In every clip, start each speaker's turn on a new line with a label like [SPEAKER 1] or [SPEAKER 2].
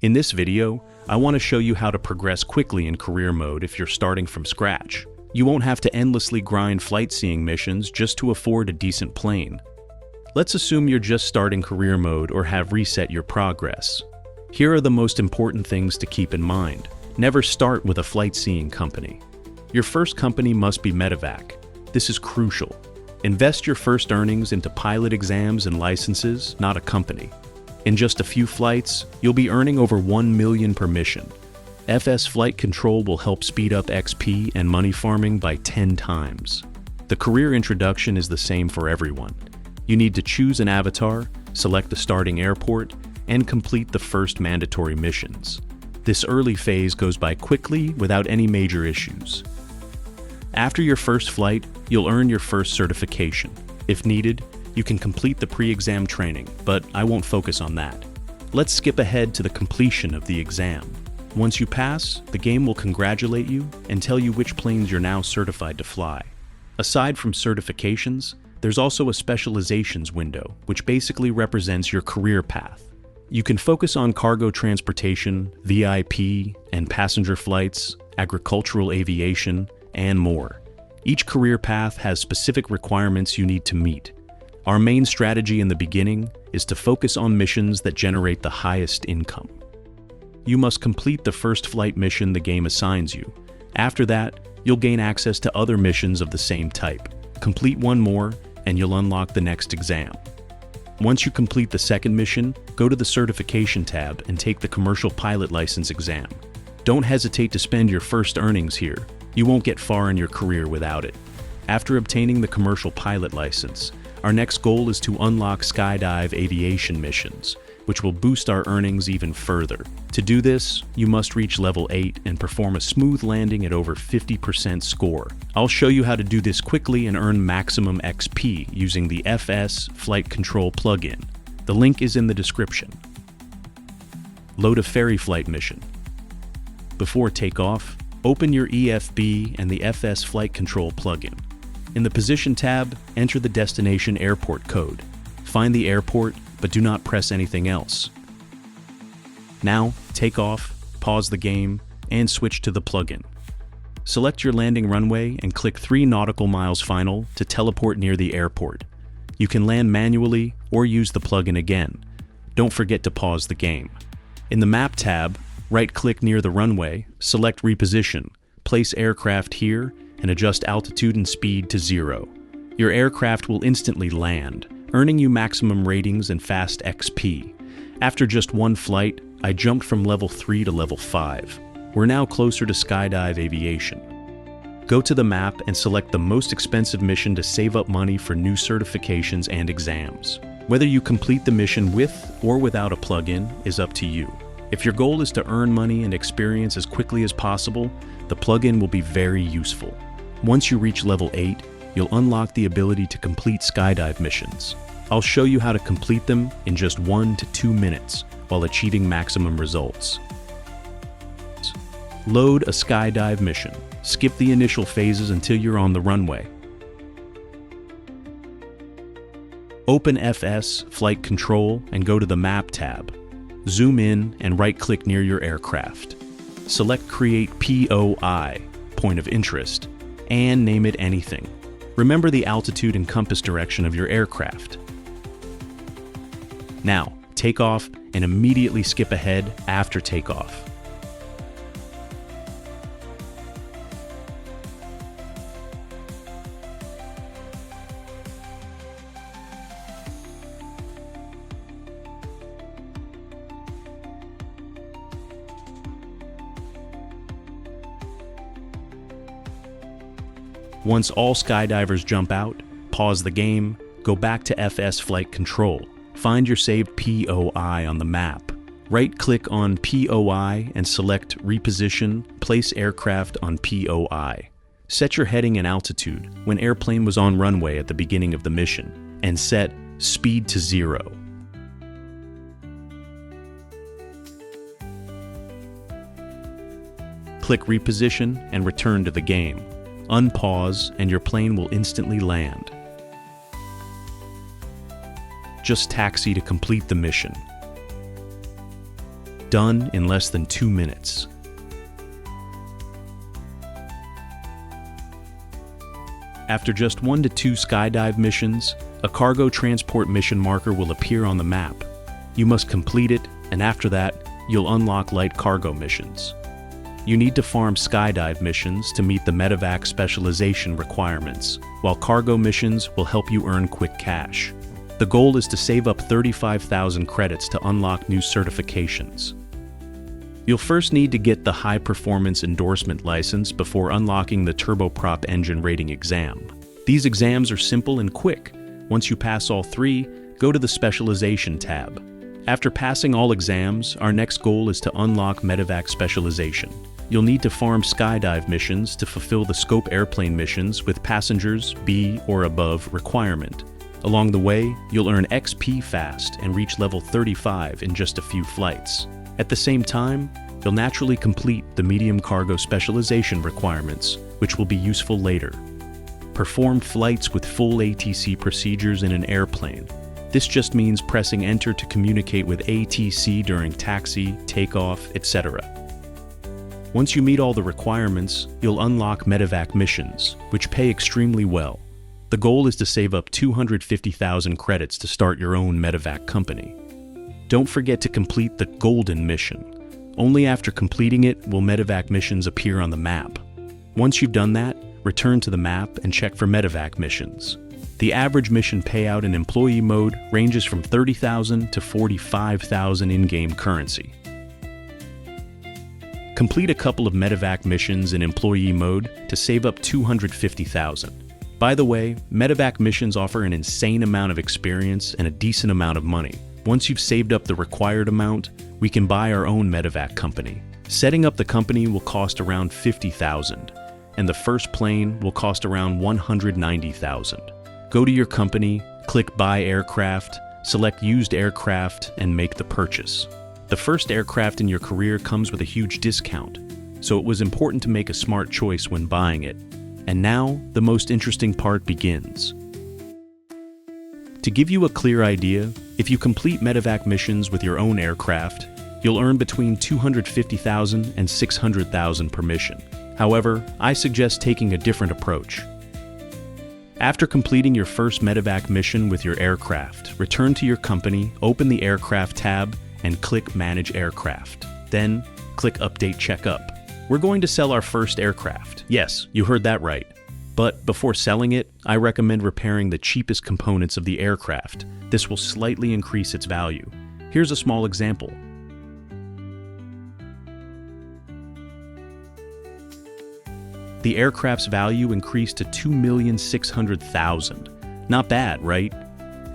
[SPEAKER 1] In this video, I want to show you how to progress quickly in career mode if you're starting from scratch. You won't have to endlessly grind flight-seeing missions just to afford a decent plane. Let's assume you're just starting career mode or have reset your progress. Here are the most important things to keep in mind. Never start with a flight-seeing company. Your first company must be Medevac. This is crucial. Invest your first earnings into pilot exams and licenses, not a company. In just a few flights, you'll be earning over $1 million per mission. FS Flight Control will help speed up XP and money farming by 10 times. The career introduction is the same for everyone. You need to choose an avatar, select the starting airport, and complete the first mandatory missions. This early phase goes by quickly without any major issues. After your first flight, you'll earn your first certification. If needed, you can complete the pre-exam training, but I won't focus on that. Let's skip ahead to the completion of the exam. Once you pass, the game will congratulate you and tell you which planes you're now certified to fly. Aside from certifications, there's also a specializations window, which basically represents your career path. You can focus on cargo transportation, VIP, and passenger flights, agricultural aviation, and more. Each career path has specific requirements you need to meet. Our main strategy in the beginning is to focus on missions that generate the highest income. You must complete the first flight mission the game assigns you. After that, you'll gain access to other missions of the same type. Complete one more, and you'll unlock the next exam. Once you complete the second mission, go to the Certification tab and take the Commercial Pilot License exam. Don't hesitate to spend your first earnings here. You won't get far in your career without it. After obtaining the Commercial Pilot License, our next goal is to unlock SkyDive aviation missions, which will boost our earnings even further. To do this, you must reach level 8 and perform a smooth landing at over 50% score. I'll show you how to do this quickly and earn maximum XP using the FS Flight Control plugin. The link is in the description. Load a ferry flight mission. Before takeoff, open your EFB and the FS Flight Control plugin. In the Position tab, enter the destination airport code. Find the airport, but do not press anything else. Now, take off, pause the game, and switch to the plugin. Select your landing runway and click 3 nautical miles final to teleport near the airport. You can land manually or use the plugin again. Don't forget to pause the game. In the Map tab, right-click near the runway, select Reposition, place aircraft here, and adjust altitude and speed to 0. Your aircraft will instantly land, earning you maximum ratings and fast XP. After just one flight, I jumped from level 3 to level 5. We're now closer to SkyDive Aviation. Go to the map and select the most expensive mission to save up money for new certifications and exams. Whether you complete the mission with or without a plugin is up to you. If your goal is to earn money and experience as quickly as possible, the plugin will be very useful. Once you reach level 8, you'll unlock the ability to complete SkyDive missions. I'll show you how to complete them in just 1 to 2 minutes while achieving maximum results. Load a SkyDive mission. Skip the initial phases until you're on the runway. Open FS Flight Control and go to the Map tab. Zoom in and right-click near your aircraft. Select Create POI, Point of Interest, and name it anything. Remember the altitude and compass direction of your aircraft. Now, take off and immediately skip ahead after takeoff. Once all skydivers jump out, pause the game, go back to FS Flight Control. Find your saved POI on the map. Right-click on POI and select Reposition, place aircraft on POI. Set your heading and altitude when airplane was on runway at the beginning of the mission, and set Speed to 0. Click Reposition and return to the game. Unpause and your plane will instantly land. Just taxi to complete the mission. Done in less than 2 minutes. After just 1 to 2 skydive missions, a cargo transport mission marker will appear on the map. You must complete it, and after that, you'll unlock light cargo missions. You need to farm skydive missions to meet the Medevac specialization requirements, while cargo missions will help you earn quick cash. The goal is to save up 35,000 credits to unlock new certifications. You'll first need to get the high-performance endorsement license before unlocking the turboprop engine rating exam. These exams are simple and quick. Once you pass all 3, go to the Specialization tab. After passing all exams, our next goal is to unlock Medevac Specialization. You'll need to farm skydive missions to fulfill the scope airplane missions with passengers B or above requirement. Along the way, you'll earn XP fast and reach level 35 in just a few flights. At the same time, you'll naturally complete the medium cargo specialization requirements, which will be useful later. Perform flights with full ATC procedures in an airplane. This just means pressing enter to communicate with ATC during taxi, takeoff, etc. Once you meet all the requirements, you'll unlock Medevac missions, which pay extremely well. The goal is to save up 250,000 credits to start your own Medevac company. Don't forget to complete the Golden mission. Only after completing it will Medevac missions appear on the map. Once you've done that, return to the map and check for Medevac missions. The average mission payout in employee mode ranges from 30,000 to 45,000 in-game currency. Complete a couple of Medevac missions in employee mode to save up 250,000. By the way, Medevac missions offer an insane amount of experience and a decent amount of money. Once you've saved up the required amount, we can buy our own Medevac company. Setting up the company will cost around 50,000, and the first plane will cost around 190,000. Go to your company, click Buy Aircraft, select Used Aircraft, and make the purchase. The first aircraft in your career comes with a huge discount, so it was important to make a smart choice when buying it. And now, the most interesting part begins. To give you a clear idea, if you complete Medevac missions with your own aircraft, you'll earn between 250,000 and 600,000 per mission. However, I suggest taking a different approach. After completing your first Medevac mission with your aircraft, return to your company, open the Aircraft tab, and click Manage Aircraft. Then, click Update Checkup. We're going to sell our first aircraft. Yes, you heard that right. But before selling it, I recommend repairing the cheapest components of the aircraft. This will slightly increase its value. Here's a small example. The aircraft's value increased to $2,600,000. Not bad, right?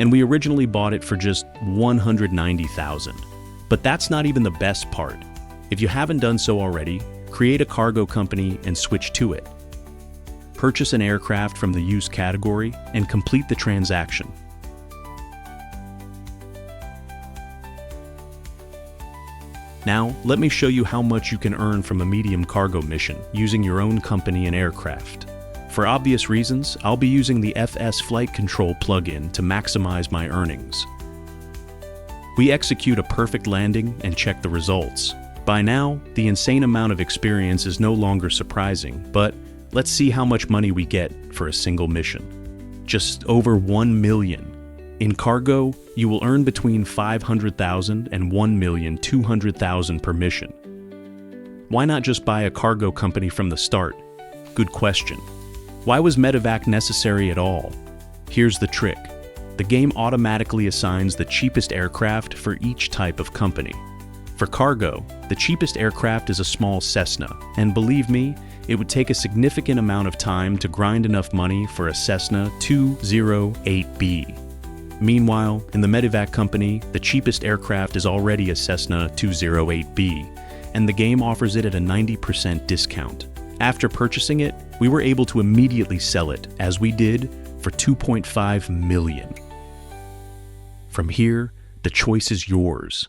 [SPEAKER 1] And we originally bought it for just $190,000. But that's not even the best part. If you haven't done so already, create a cargo company and switch to it. Purchase an aircraft from the used category and complete the transaction. Now, let me show you how much you can earn from a medium cargo mission using your own company and aircraft. For obvious reasons, I'll be using the FS Flight Control plugin to maximize my earnings. We execute a perfect landing and check the results. By now, the insane amount of experience is no longer surprising, but let's see how much money we get for a single mission. Just over 1 million. In cargo, you will earn between 500,000 and 1,200,000 per mission. Why not just buy a cargo company from the start? Good question. Why was Medevac necessary at all? Here's the trick. The game automatically assigns the cheapest aircraft for each type of company. For cargo, the cheapest aircraft is a small Cessna, and believe me, it would take a significant amount of time to grind enough money for a Cessna 208B. Meanwhile, in the Medevac company, the cheapest aircraft is already a Cessna 208B, and the game offers it at a 90% discount. After purchasing it, we were able to immediately sell it, as we did, for $2.5 million. From here, the choice is yours.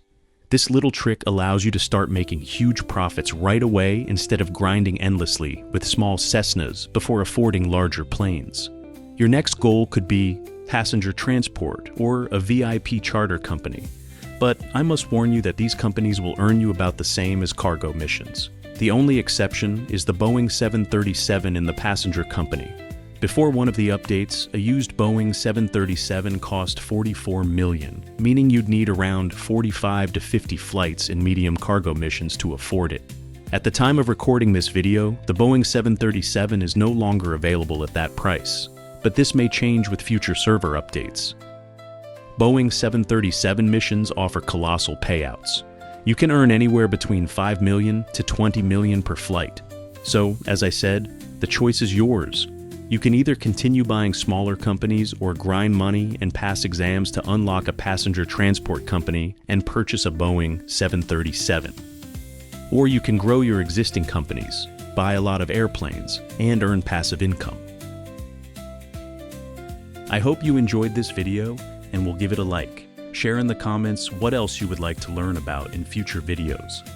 [SPEAKER 1] This little trick allows you to start making huge profits right away instead of grinding endlessly with small Cessnas before affording larger planes. Your next goal could be passenger transport or a VIP charter company. But I must warn you that these companies will earn you about the same as cargo missions. The only exception is the Boeing 737 in the passenger company. Before one of the updates, a used Boeing 737 cost $44 million, meaning you'd need around 45 to 50 flights in medium cargo missions to afford it. At the time of recording this video, the Boeing 737 is no longer available at that price, but this may change with future server updates. Boeing 737 missions offer colossal payouts. You can earn anywhere between $5 million to $20 million per flight. So, as I said, the choice is yours. You can either continue buying smaller companies or grind money and pass exams to unlock a passenger transport company and purchase a Boeing 737. Or you can grow your existing companies, buy a lot of airplanes, and earn passive income. I hope you enjoyed this video and will give it a like. Share in the comments what else you would like to learn about in future videos.